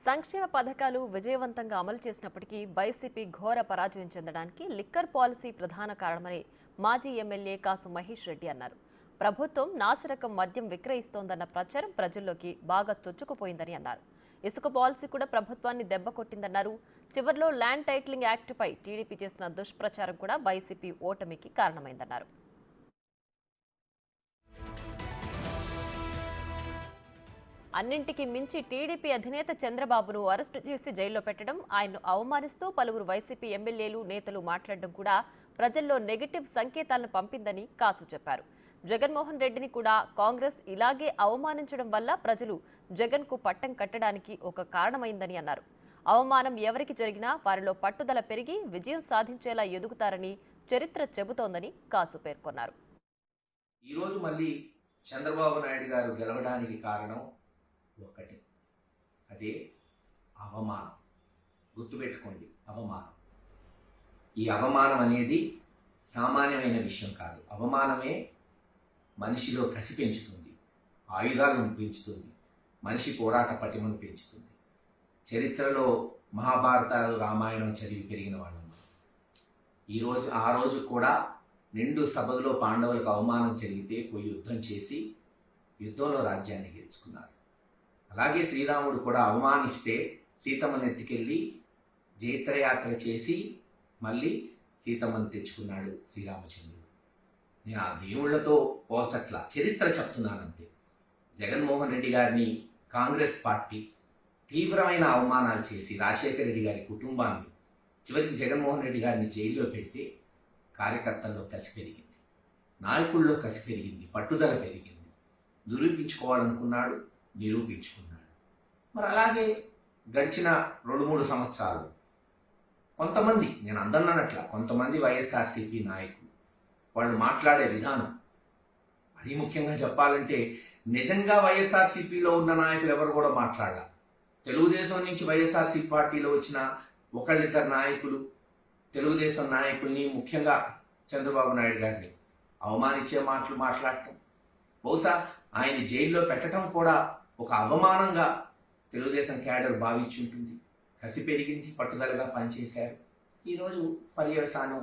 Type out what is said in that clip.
సంక్షేమ పథకాలు విజయవంతంగా అమలు చేసినప్పటికీ వైసీపీ ఘోర పరాజయం చెందడానికి లిక్కర్ పాలసీ ప్రధాన కారణమని మాజీ ఎమ్మెల్యే కాసు మహేష్ రెడ్డి అన్నారు. ప్రభుత్వం నాసిరకం మద్యం విక్రయిస్తోందన్న ప్రచారం ప్రజల్లోకి బాగా చొచ్చుకుపోయిందని అన్నారు. ఇసుక పాలసీ కూడా ప్రభుత్వాన్ని దెబ్బకొట్టిందన్నారు. చివర్లో ల్యాండ్ టైటిలింగ్ యాక్ట్పై టీడీపీ చేసిన దుష్ప్రచారం కూడా వైసీపీ ఓటమికి కారణమైందన్నారు. అన్నింటికి మించి టీడీపీ అధినేత చంద్రబాబును అరెస్టు చేసి జైల్లో పెట్టడం, ఆయన్ను అవమానిస్తూ పలువురు వైసీపీ ఎమ్మెల్యేలు నేతలు మాట్లాడడం కూడా ప్రజల్లో నెగటివ్ సంకేతాలను పంపిందని కాసు చెప్పారు. జగన్మోహన్ రెడ్డిని కూడా కాంగ్రెస్ ఇలాగే అవమానించడం వల్ల ప్రజలు జగన్కు పట్టం కట్టడానికి ఒక కారణమైందని అన్నారు. అవమానం ఎవరికి జరిగినా వారిలో పట్టుదల పెరిగి విజయం సాధించేలా ఎదుగుతారని చరిత్ర చెబుతోందని కాసు పేర్కొన్నారు. ఈరోజు మళ్ళీ చంద్రబాబు నాయుడు గారు గెలవడానికి కారణం ఒకటి, అదే అవమానం. గుర్తుపెట్టుకోండి, అవమానం. ఈ అవమానం అనేది సామాన్యమైన విషయం కాదు. అవమానమే మనిషిలో కసి పెంచుతుంది, ఆయుధాలను పెంచుతుంది, మనిషి పోరాట పటిమను పెంచుతుంది. చరిత్రలో మహాభారతాలు, రామాయణం చదివి పెరిగిన వాళ్ళం. ఆ రోజు కూడా నిండు సభలో పాండవులకు అవమానం జరిగితే పోయి యుద్ధం చేసి యుద్ధంలో రాజ్యాన్ని గెలుచుకున్నారు. అలాగే శ్రీరాముడు కూడా అవమానిస్తే సీతమ్మని ఎత్తుకెళ్ళి జైత్రయాత్ర చేసి మళ్ళీ సీతమ్మని తెచ్చుకున్నాడు శ్రీరామచంద్రుడు. నేను ఆ దేవుళ్లతో పోల్చట్లా, చరిత్ర చెప్తున్నానంతే. జగన్మోహన్ రెడ్డి గారిని కాంగ్రెస్ పార్టీ తీవ్రమైన అవమానాలు చేసి రాజశేఖర రెడ్డి గారి కుటుంబాన్ని, చివరికి జగన్మోహన్ రెడ్డి గారిని జైల్లో పెడితే కార్యకర్తల్లో కసి పెరిగింది, నాయకుల్లో కసి పెరిగింది, పట్టుదల పెరిగింది. నిరూపించుకోవాలనుకున్నాడు, నిరూపించుకున్నాడు. మరి అలాగే గడిచిన 2-3 సంవత్సరాలు కొంతమంది, నేను అందన్నట్ల కొంతమంది వైఎస్ఆర్సీపీ నాయకులు వాళ్ళు మాట్లాడే విధానం, అది ముఖ్యంగా చెప్పాలంటే నిజంగా వైఎస్ఆర్సీపీలో ఉన్న నాయకులు ఎవరు కూడా మాట్లాడాల. తెలుగుదేశం నుంచి వైఎస్ఆర్సీపీ పార్టీలో వచ్చిన ఒకళ్ళిద్దరు నాయకులు తెలుగుదేశం నాయకుల్ని, ముఖ్యంగా చంద్రబాబు నాయుడు గారిని అవమానించే మాటలు మాట్లాడటం, బహుశా ఆయన్ని జైల్లో పెట్టడం కూడా ఒక అవమానంగా తెలుగుదేశం క్యాడర్ భావించుంటుంది. కసి పెరిగింది, పట్టుదలగా పనిచేశారు. ఈరోజు పర్యవసానం